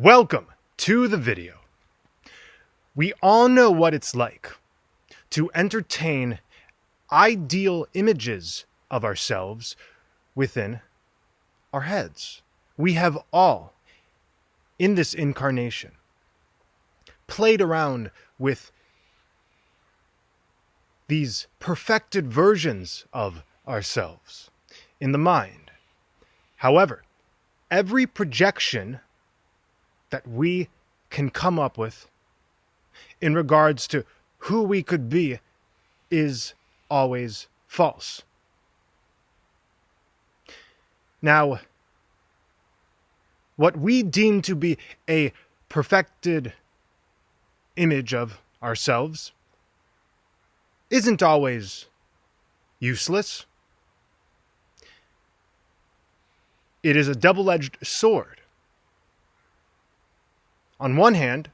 Welcome to the video. We all know what it's like to entertain ideal images of ourselves within our heads. We have all, in this incarnation, played around with these perfected versions of ourselves in the mind. However, every projection that we can come up with in regards to who we could be is always false. Now, what we deem to be a perfected image of ourselves isn't always useless. It is a double-edged sword. On one hand,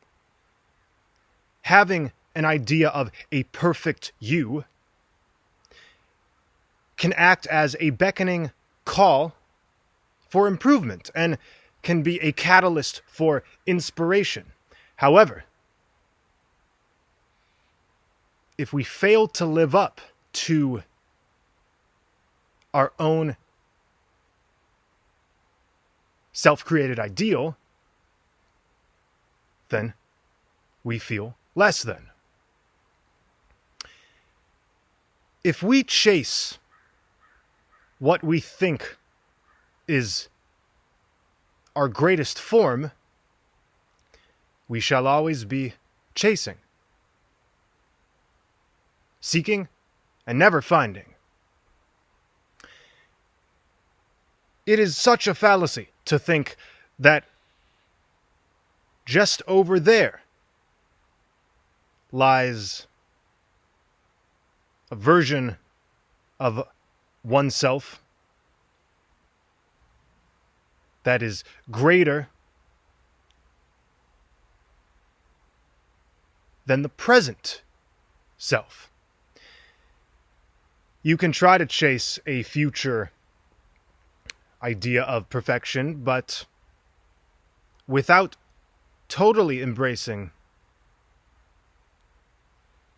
having an idea of a perfect you can act as a beckoning call for improvement and can be a catalyst for inspiration. However, if we fail to live up to our own self-created ideal, then we feel less than. If we chase what we think is our greatest form, we shall always be chasing, seeking, and never finding. It is such a fallacy to think that just over there lies a version of oneself that is greater than the present self. You can try to chase a future idea of perfection, but without totally embracing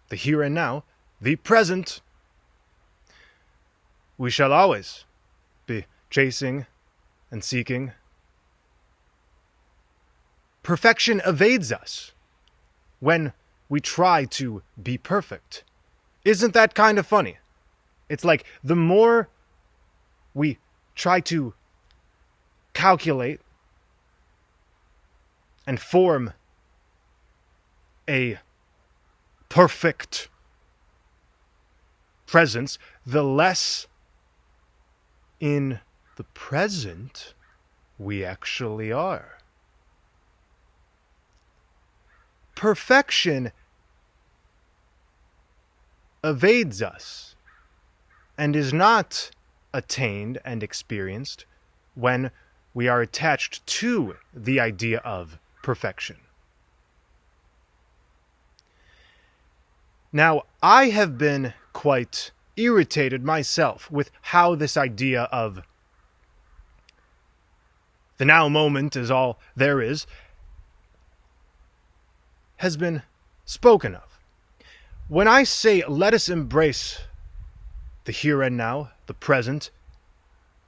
the here and now, the present, we shall always be chasing and seeking. Perfection evades us when we try to be perfect. Isn't that kind of funny? It's like the more we try to calculate and form a perfect presence, the less in the present we actually are. Perfection evades us and is not attained and experienced when we are attached to the idea of perfection. Now, I have been quite irritated myself with how this idea of the now moment is all there is has been spoken of. When I say let us embrace the here and now, the present,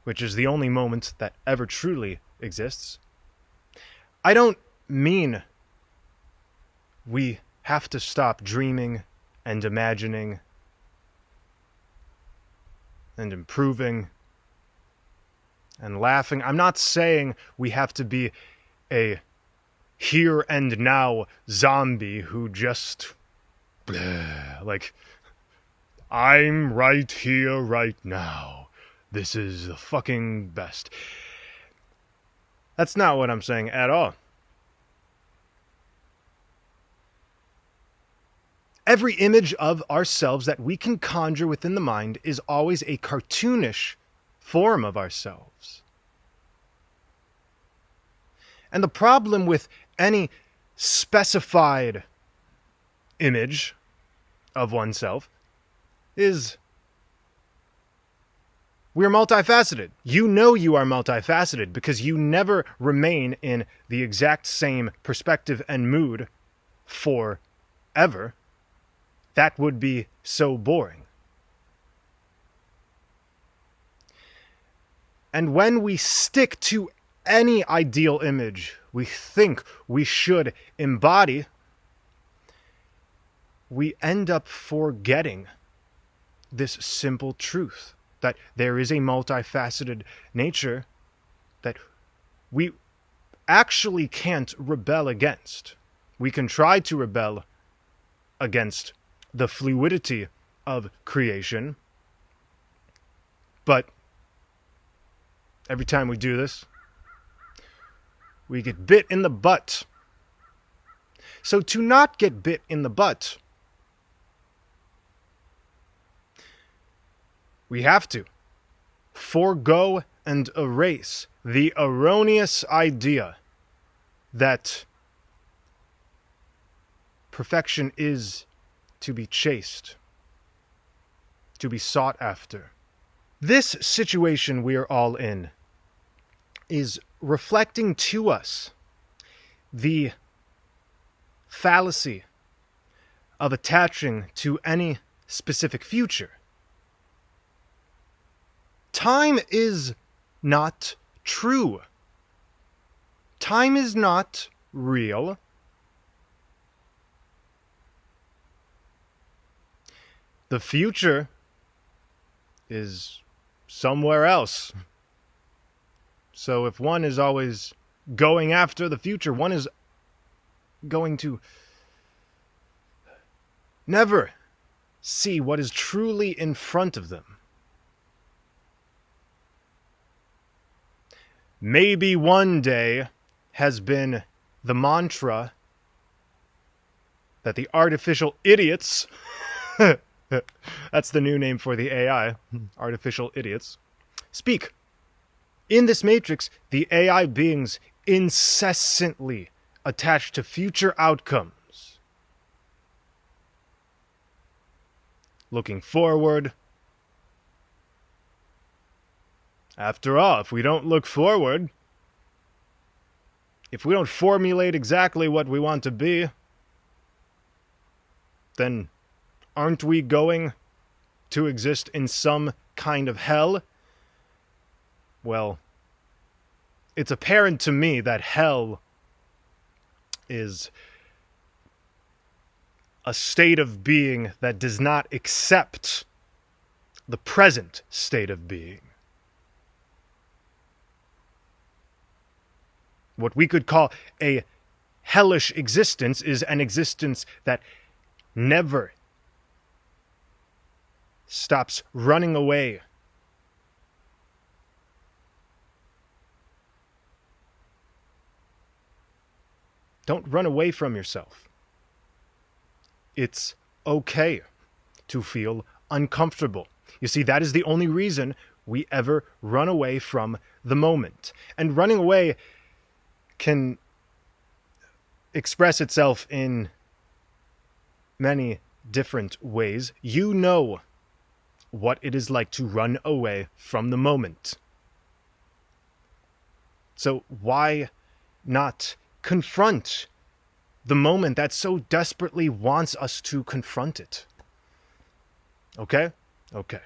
which is the only moment that ever truly exists, I don't mean we have to stop dreaming and imagining and improving and laughing. I'm not saying we have to be a here and now zombie who just like, I'm right here, right now. This is the fucking best. That's not what I'm saying at all. Every image of ourselves that we can conjure within the mind is always a cartoonish form of ourselves. And the problem with any specified image of oneself is We're multifaceted. You know you are multifaceted because you never remain in the exact same perspective and mood forever. That would be so boring. And when we stick to any ideal image we think we should embody, we end up forgetting this simple truth that there is a multifaceted nature that we actually can't rebel against. We can try to rebel against the fluidity of creation, but every time we do this, we get bit in the butt. So to not get bit in the butt, we have to forego and erase the erroneous idea that perfection is to be chased, to be sought after. This situation we are all in is reflecting to us the fallacy of attaching to any specific future. Time is not true. Time is not real. The future is somewhere else. So if one is always going after the future, one is going to never see what is truly in front of them. Maybe one day has been the mantra that the artificial idiots, that's the new name for the AI, artificial idiots, speak. In this matrix, the AI beings incessantly attach to future outcomes. Looking forward. After all, if we don't look forward, if we don't formulate exactly what we want to be, then aren't we going to exist in some kind of hell? Well, it's apparent to me that hell is a state of being that does not accept the present state of being. What we could call a hellish existence is an existence that never stops running away. Don't run away from yourself. It's okay to feel uncomfortable. You see, that is the only reason we ever run away from the moment. And running away can express itself in many different ways. You know what it is like to run away from the moment. So why not confront the moment that so desperately wants us to confront it? Okay? Okay.